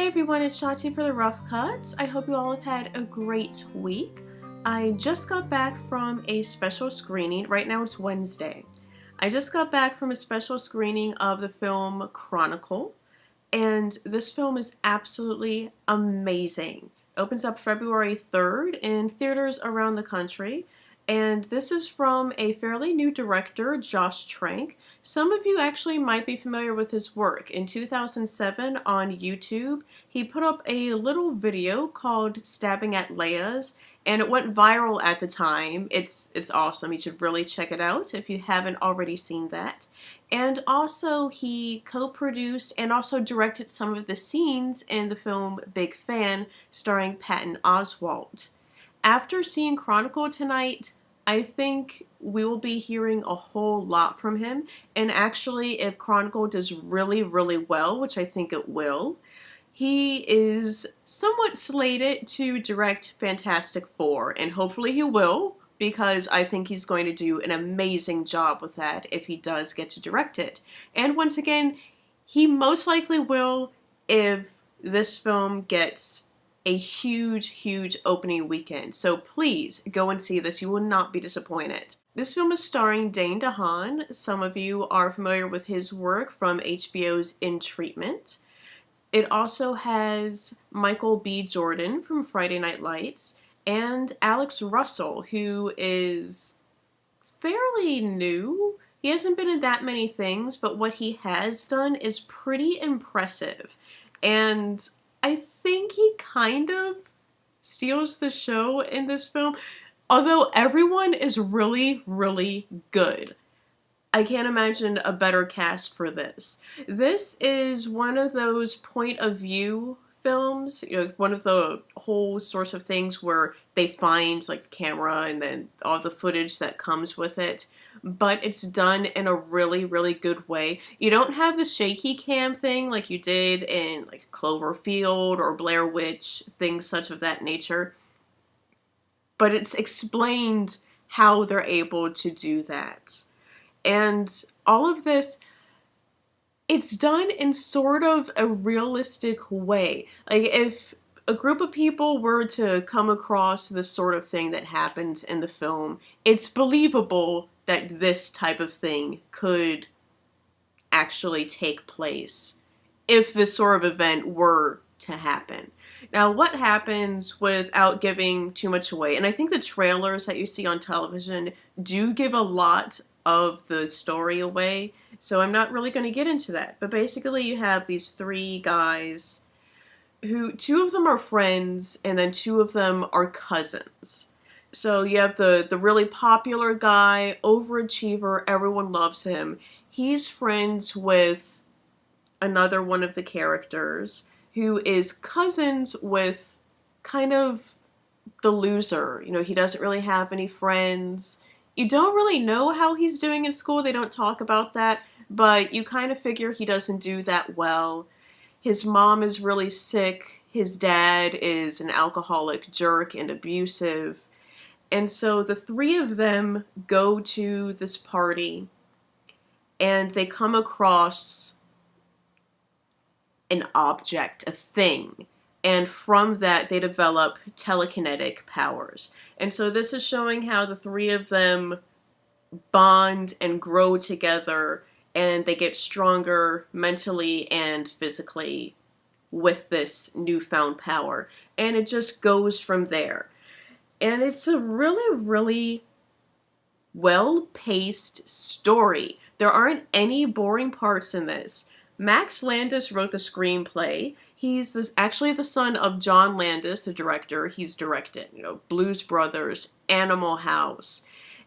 everyone, it's Shotzi for The Rough Cuts. I hope you all have had a great week. I just got back from a special screening. Right now it's Wednesday. I just got back from a special screening of the film Chronicle, and this film is absolutely amazing. It opens up February 3rd in theaters around the country. And this is from a fairly new director, Josh Trank. Some of you actually might be familiar with his work. In 2007 on YouTube, he put up a little video called Stabbing at Leia's, and it went viral at the time. It's awesome. You should really check it out if you haven't already seen that. And also, he co-produced and also directed some of the scenes in the film Big Fan, starring Patton Oswalt. After seeing Chronicle tonight, I think we will be hearing a whole lot from him. And actually, if Chronicle does really, really well, which I think it will, he is somewhat slated to direct Fantastic Four. And hopefully he will, because I think he's going to do an amazing job with that if he does get to direct it. And once again, he most likely will if this film gets a huge opening weekend. So please go and see this. You will not be disappointed. This film is starring Dane DeHaan. Some of you are familiar with his work from HBO's In Treatment. It also has Michael B. Jordan from Friday Night Lights and Alex Russell, who is fairly new. He hasn't been in that many things, but what he has done is pretty impressive. And I think he kind of steals the show in this film, although everyone is really, really good. I can't imagine a better cast for this. This is one of those point of view films, one of the whole sorts of things where they find like the camera and then all the footage that comes with it, but it's done in a really, really good way. You don't have the shaky cam thing like you did in like Cloverfield or Blair Witch, things such of that nature, but it's explained how they're able to do that. And all of this, it's done in sort of a realistic way. Like if a group of people were to come across the sort of thing that happens in the film, it's believable that this type of thing could actually take place if this sort of event were to happen. Now, what happens, without giving too much away, and I think the trailers that you see on television do give a lot of the story away, so I'm not really going to get into that. But basically you have these three guys who, two of them are friends and then two of them are cousins. So you have the really popular guy, overachiever, everyone loves him. He's friends with another one of the characters who is cousins with kind of the loser. He doesn't really have any friends. You don't really know how he's doing in school. They don't talk about that, but you kind of figure he doesn't do that well. His mom is really sick. His dad is an alcoholic jerk and abusive. And so the three of them go to this party and they come across an object, a thing. And from that, they develop telekinetic powers. And so this is showing how the three of them bond and grow together, and they get stronger mentally and physically with this newfound power. And it just goes from there. And it's a really, really well-paced story. There aren't any boring parts in this. Max Landis wrote the screenplay. He's actually the son of John Landis, the director. He's directed, Blues Brothers, Animal House.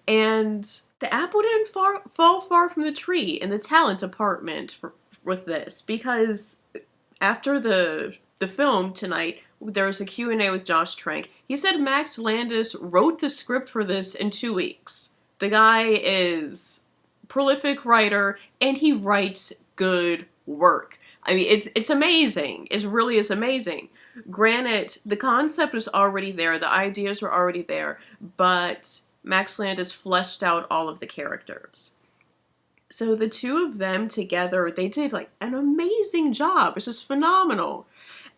And the apple didn't fall far from the tree in the talent department with this, because after the film tonight, there was a Q&A with Josh Trank. He said Max Landis wrote the script for this in 2 weeks. The guy is a prolific writer, and he writes good work. I mean, it's amazing. It really is amazing. Granted, the concept was already there, the ideas were already there, but Max Landis fleshed out all of the characters. So the two of them together, they did like an amazing job. It's just phenomenal.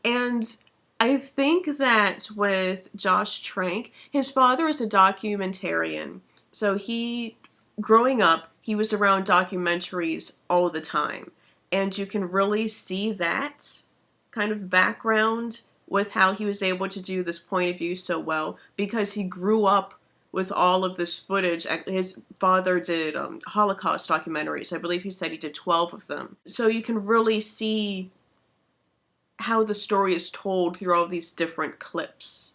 And I think that with Josh Trank, his father is a documentarian. So growing up, he was around documentaries all the time. And you can really see that kind of background with how he was able to do this point of view so well because he grew up with all of this footage. His father did Holocaust documentaries. I believe he said he did 12 of them. So you can really see how the story is told through all these different clips.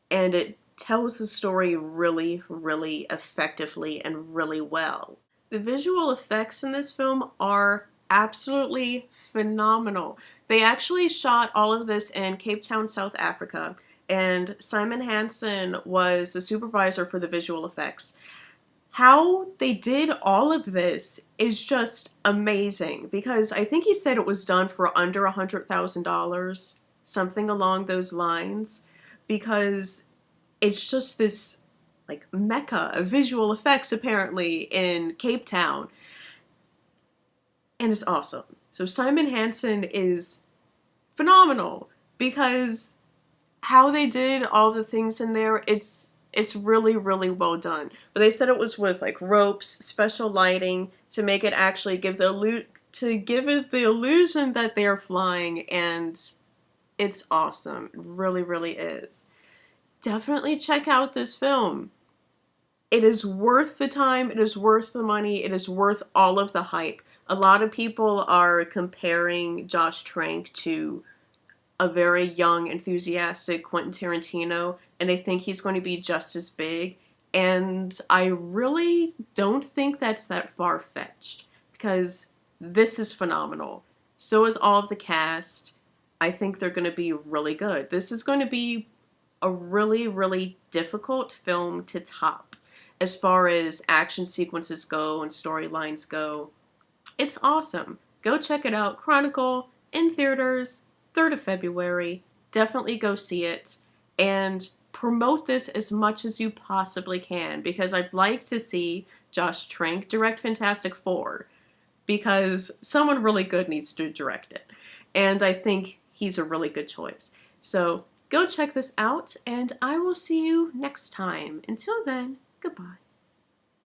And it tells the story really, really effectively and really well. The visual effects in this film are absolutely phenomenal. They actually shot all of this in Cape Town, South Africa, and Simon Hansen was the supervisor for the visual effects. How they did all of this is just amazing because I think he said it was done for under $100,000, something along those lines, because it's just this like mecca of visual effects apparently in Cape Town, and it's awesome. So Simon Hansen is phenomenal because how they did all the things in there, it's really, really well done. But they said it was with like ropes, special lighting to make it actually give it the illusion that they're flying, and it's awesome. It really, really is. Definitely check out this film. It is worth the time, it is worth the money, it is worth all of the hype. A lot of people are comparing Josh Trank to a very young, enthusiastic Quentin Tarantino, and I think he's going to be just as big. And I really don't think that's that far-fetched, because this is phenomenal. So is all of the cast. I think they're going to be really good. This is going to be a really, really difficult film to top as far as action sequences go and storylines go. It's awesome. Go check it out. Chronicle, in theaters, 3rd of February. Definitely go see it. And promote this as much as you possibly can, because I'd like to see Josh Trank direct Fantastic Four, because someone really good needs to direct it. And I think he's a really good choice. So go check this out, and I will see you next time. Until then, goodbye.